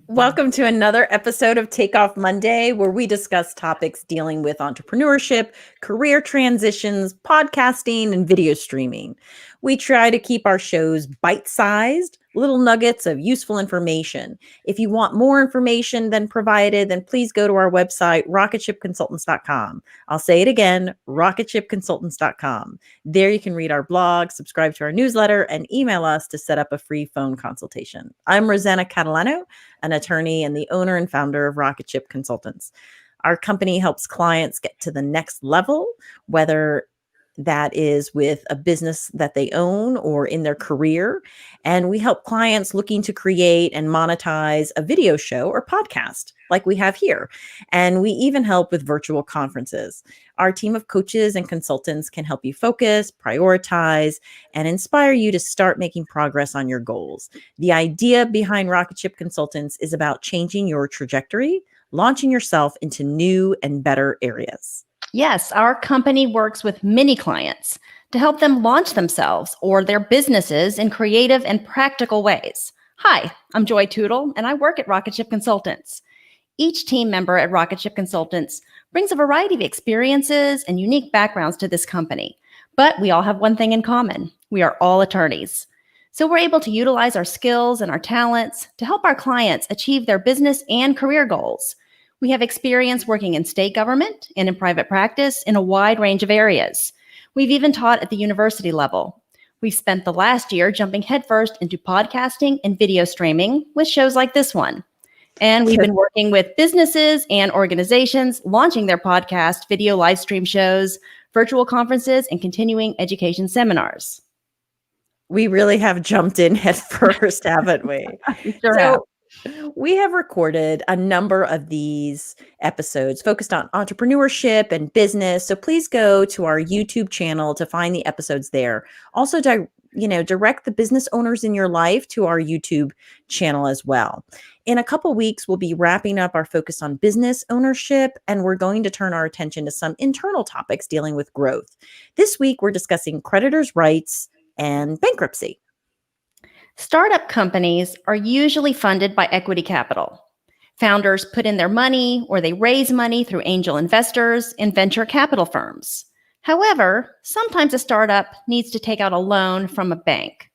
Welcome to another episode of Take Off Monday, where we discuss topics dealing with entrepreneurship, career transitions, podcasting, and video streaming. We try to keep our shows bite-sized, little nuggets of useful information. If you want more information than provided, then please go to our website, rocketshipconsultants.com. I'll say it again, rocketshipconsultants.com. There you can read our blog, subscribe to our newsletter, and email us to set up a free phone consultation. I'm Rosanna Catalano, an attorney and the owner and founder of Rocket Ship Consultants. Our company helps clients get to the next level, whether that is with a business that they own or in their career. And we help clients looking to create and monetize a video show or podcast like we have here. And we even help with virtual conferences. Our team of coaches and consultants can help you focus, prioritize, and inspire you to start making progress on your goals. The idea behind Rocket Ship Consultants is about changing your trajectory, launching yourself into new and better areas. Yes, our company works with many clients to help them launch themselves or their businesses in creative and practical ways. Hi, I'm Joy Tootle, and I work at Rocket Ship Consultants. Each team member at Rocket Ship Consultants brings a variety of experiences and unique backgrounds to this company, but we all have one thing in common. We are all attorneys. So we're able to utilize our skills and our talents to help our clients achieve their business and career goals. We have experience working in state government and in private practice in a wide range of areas. We've even taught at the university level. We've spent the last year jumping headfirst into podcasting and video streaming with shows like this one. And we've been working with businesses and organizations launching their podcast, video live stream shows, virtual conferences, and continuing education seminars. We really have jumped in headfirst, haven't we? Sure have. We have recorded a number of these episodes focused on entrepreneurship and business. So please go to our YouTube channel to find the episodes there. Also, direct the business owners in your life to our YouTube channel as well. In a couple weeks, we'll be wrapping up our focus on business ownership, and we're going to turn our attention to some internal topics dealing with growth. This week, we're discussing creditors' rights and bankruptcy. Startup companies are usually funded by equity capital. Founders put in their money or they raise money through angel investors and venture capital firms. However, sometimes a startup needs to take out a loan from a bank.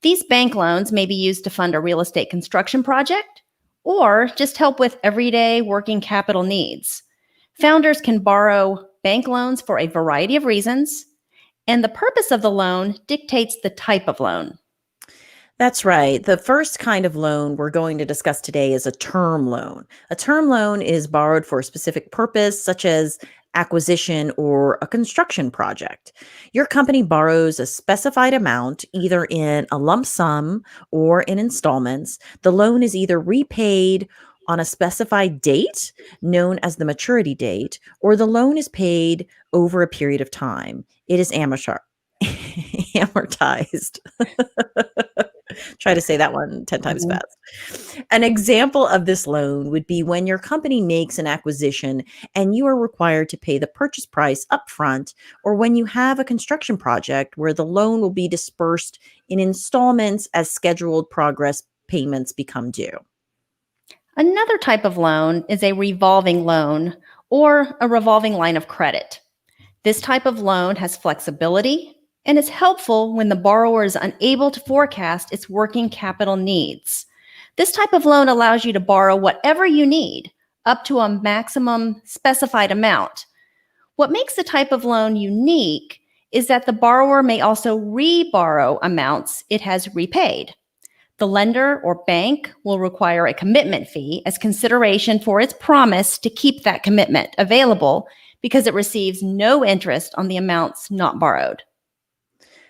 These bank loans may be used to fund a real estate construction project or just help with everyday working capital needs. Founders can borrow bank loans for a variety of reasons, and the purpose of the loan dictates the type of loan. That's right. The first kind of loan we're going to discuss today is a term loan. A term loan is borrowed for a specific purpose, such as acquisition or a construction project. Your company borrows a specified amount, either in a lump sum or in installments. The loan is either repaid on a specified date, known as the maturity date, or the loan is paid over a period of time. It is amortized. Try to say that one 10 times fast. An example of this loan would be when your company makes an acquisition and you are required to pay the purchase price upfront, or when you have a construction project where the loan will be dispersed in installments as scheduled progress payments become due. Another type of loan is a revolving loan or a revolving line of credit. This type of loan has flexibility and is helpful when the borrower is unable to forecast its working capital needs. This type of loan allows you to borrow whatever you need, up to a maximum specified amount. What makes the type of loan unique is that the borrower may also re-borrow amounts it has repaid. The lender or bank will require a commitment fee as consideration for its promise to keep that commitment available because it receives no interest on the amounts not borrowed.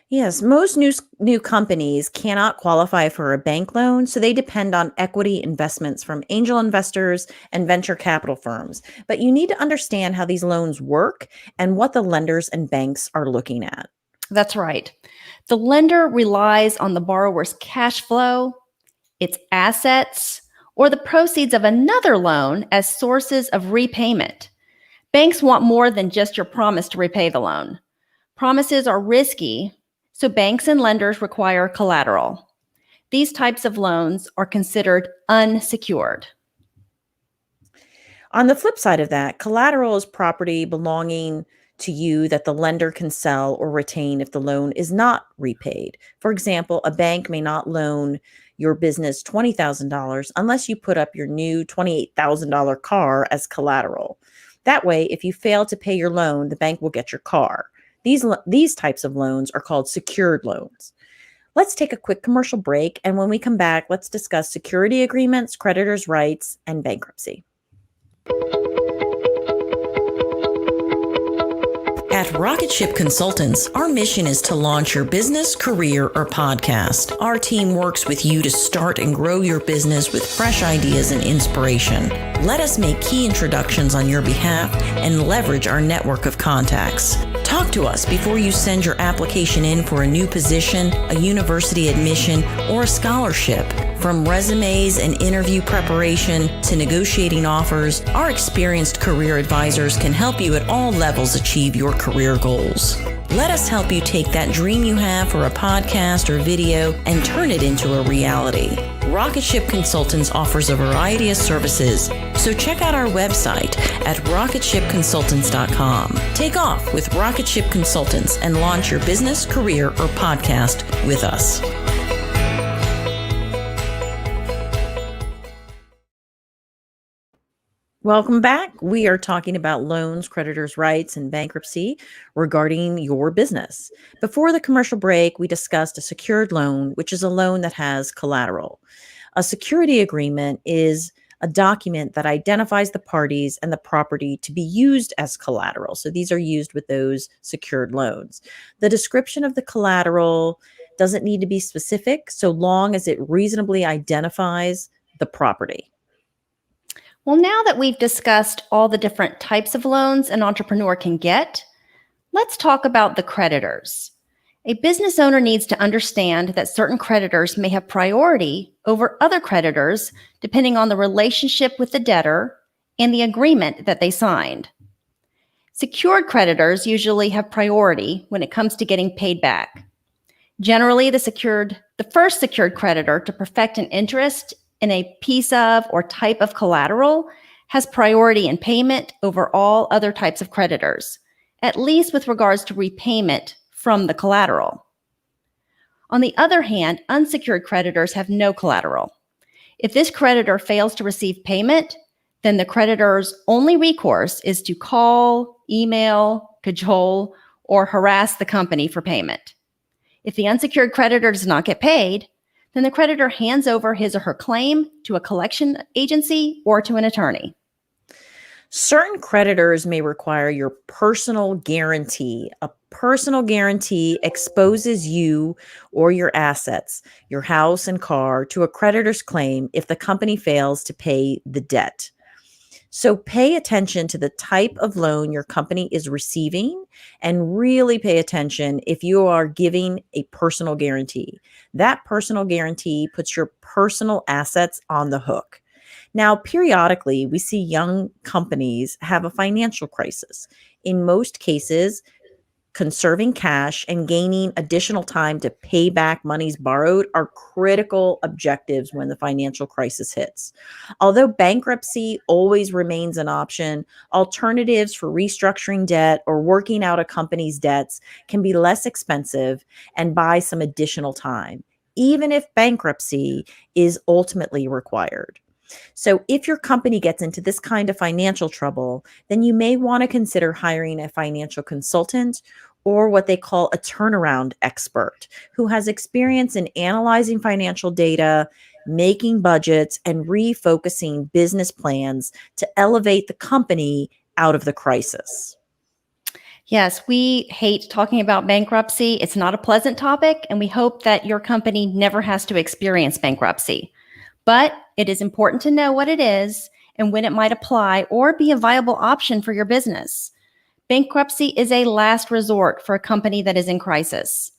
Yes, most new companies cannot qualify for a bank loan, so they depend on equity investments from angel investors and venture capital firms. But you need to understand how these loans work and what the lenders and banks are looking at. That's right. The lender relies on the borrower's cash flow, its assets, or the proceeds of another loan as sources of repayment. Banks want more than just your promise to repay the loan. Promises are risky, so banks and lenders require collateral. These types of loans are considered unsecured. On the flip side of that, collateral is property belonging to you that the lender can sell or retain if the loan is not repaid. For example, a bank may not loan your business $20,000 unless you put up your new $28,000 car as collateral. That way, if you fail to pay your loan, the bank will get your car. These types of loans are called secured loans. Let's take a quick commercial break, and when we come back, let's discuss security agreements, creditors' rights, and bankruptcy. At Rocket Ship Consultants, our mission is to launch your business, career, or podcast. Our team works with you to start and grow your business with fresh ideas and inspiration. Let us make key introductions on your behalf and leverage our network of contacts. Talk to us before you send your application in for a new position, a university admission, or a scholarship. From resumes and interview preparation to negotiating offers, our experienced career advisors can help you at all levels achieve your career goals. Let us help you take that dream you have for a podcast or video and turn it into a reality. Rocket Ship Consultants offers a variety of services, so check out our website at rocketshipconsultants.com. Take off with Rocket Ship Consultants and launch your business, career, or podcast with us. Welcome back. We are talking about loans, creditors' rights, and bankruptcy regarding your business. Before the commercial break, we discussed a secured loan, which is a loan that has collateral. A security agreement is a document that identifies the parties and the property to be used as collateral. So these are used with those secured loans. The description of the collateral doesn't need to be specific so long as it reasonably identifies the property. Well, now that we've discussed all the different types of loans an entrepreneur can get, let's talk about the creditors. A business owner needs to understand that certain creditors may have priority over other creditors depending on the relationship with the debtor and the agreement that they signed. Secured creditors usually have priority when it comes to getting paid back. Generally, the first secured creditor to perfect an interest in a piece of or type of collateral has priority in payment over all other types of creditors, at least with regards to repayment from the collateral. On the other hand, unsecured creditors have no collateral. If this creditor fails to receive payment, then the creditor's only recourse is to call, email, cajole, or harass the company for payment. If the unsecured creditor does not get paid, then the creditor hands over his or her claim to a collection agency or to an attorney. Certain creditors may require your personal guarantee. A personal guarantee exposes you or your assets, your house and car, to a creditor's claim if the company fails to pay the debt. So pay attention to the type of loan your company is receiving and really pay attention if you are giving a personal guarantee. That personal guarantee puts your personal assets on the hook. Now, periodically, we see young companies have a financial crisis. In most cases, conserving cash and gaining additional time to pay back monies borrowed are critical objectives when the financial crisis hits. Although bankruptcy always remains an option, alternatives for restructuring debt or working out a company's debts can be less expensive and buy some additional time, even if bankruptcy is ultimately required. So if your company gets into this kind of financial trouble, then you may want to consider hiring a financial consultant or what they call a turnaround expert who has experience in analyzing financial data, making budgets, and refocusing business plans to elevate the company out of the crisis. Yes, we hate talking about bankruptcy. It's not a pleasant topic, and we hope that your company never has to experience bankruptcy. But it is important to know what it is and when it might apply or be a viable option for your business. Bankruptcy is a last resort for a company that is in crisis.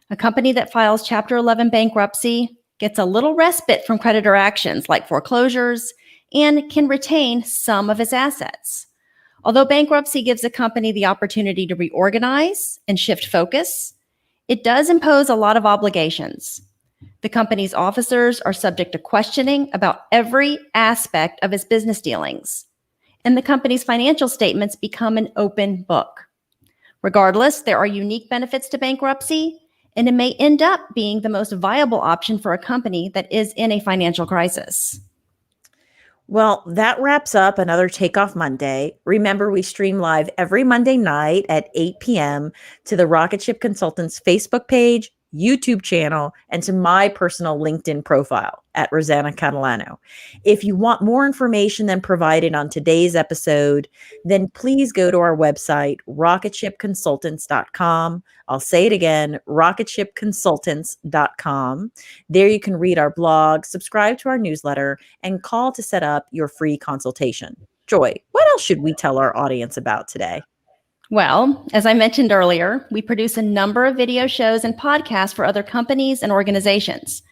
A company that files Chapter 11 bankruptcy gets a little respite from creditor actions like foreclosures and can retain some of its assets. Although bankruptcy gives a company the opportunity to reorganize and shift focus, it does impose a lot of obligations. The company's officers are subject to questioning about every aspect of its business dealings, and the company's financial statements become an open book. Regardless, there are unique benefits to bankruptcy, and it may end up being the most viable option for a company that is in a financial crisis. Well, that wraps up another Takeoff Monday. Remember, we stream live every Monday night at 8 p.m. to the Rocket Ship Consultants Facebook page, YouTube channel, and to my personal LinkedIn profile at Rosanna Catalano. If you want more information than provided on today's episode, then please go to our website, rocketshipconsultants.com. I'll say it again, rocketshipconsultants.com. There you can read our blog, subscribe to our newsletter, and call to set up your free consultation. Joy, what else should we tell our audience about today? Well, as I mentioned earlier, we produce a number of video shows and podcasts for other companies and organizations.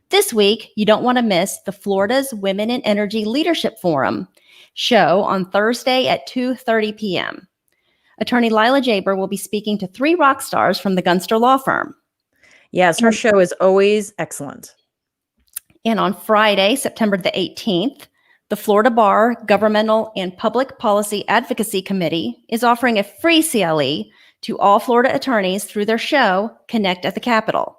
This week, you don't want to miss the Florida's Women in Energy Leadership Forum show on Thursday at 2:30 p.m. Attorney Lila Jaber will be speaking to 3 rock stars from the Gunster Law Firm. Yes, her show is always excellent. And on Friday, September the 18th, the Florida Bar Governmental and Public Policy Advocacy Committee is offering a free CLE to all Florida attorneys through their show, Connect at the Capitol.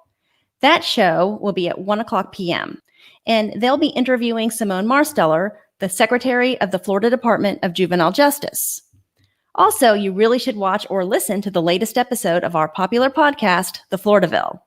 That show will be at 1 o'clock p.m., and they'll be interviewing Simone Marsteller, the Secretary of the Florida Department of Juvenile Justice. Also, you really should watch or listen to the latest episode of our popular podcast, The Floridaville.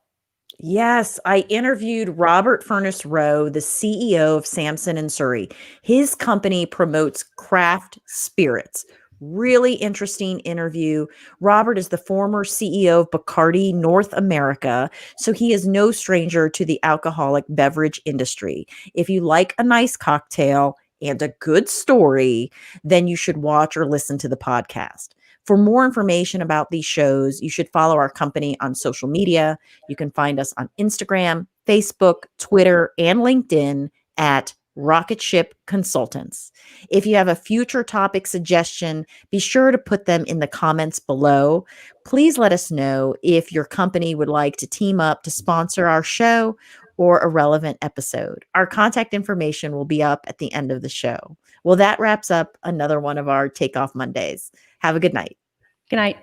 Yes, I interviewed Robert Furnace Rowe, the CEO of Samson and Surrey. His company promotes craft spirits. Really interesting interview. Robert is the former CEO of Bacardi North America, so he is no stranger to the alcoholic beverage industry. If you like a nice cocktail and a good story, then you should watch or listen to the podcast. For more information about these shows, you should follow our company on social media. You can find us on Instagram, Facebook, Twitter, and LinkedIn at Rocket Ship Consultants. If you have a future topic suggestion, be sure to put them in the comments below. Please let us know if your company would like to team up to sponsor our show or a relevant episode. Our contact information will be up at the end of the show. Well, that wraps up another one of our Takeoff Mondays. Have a good night. Good night.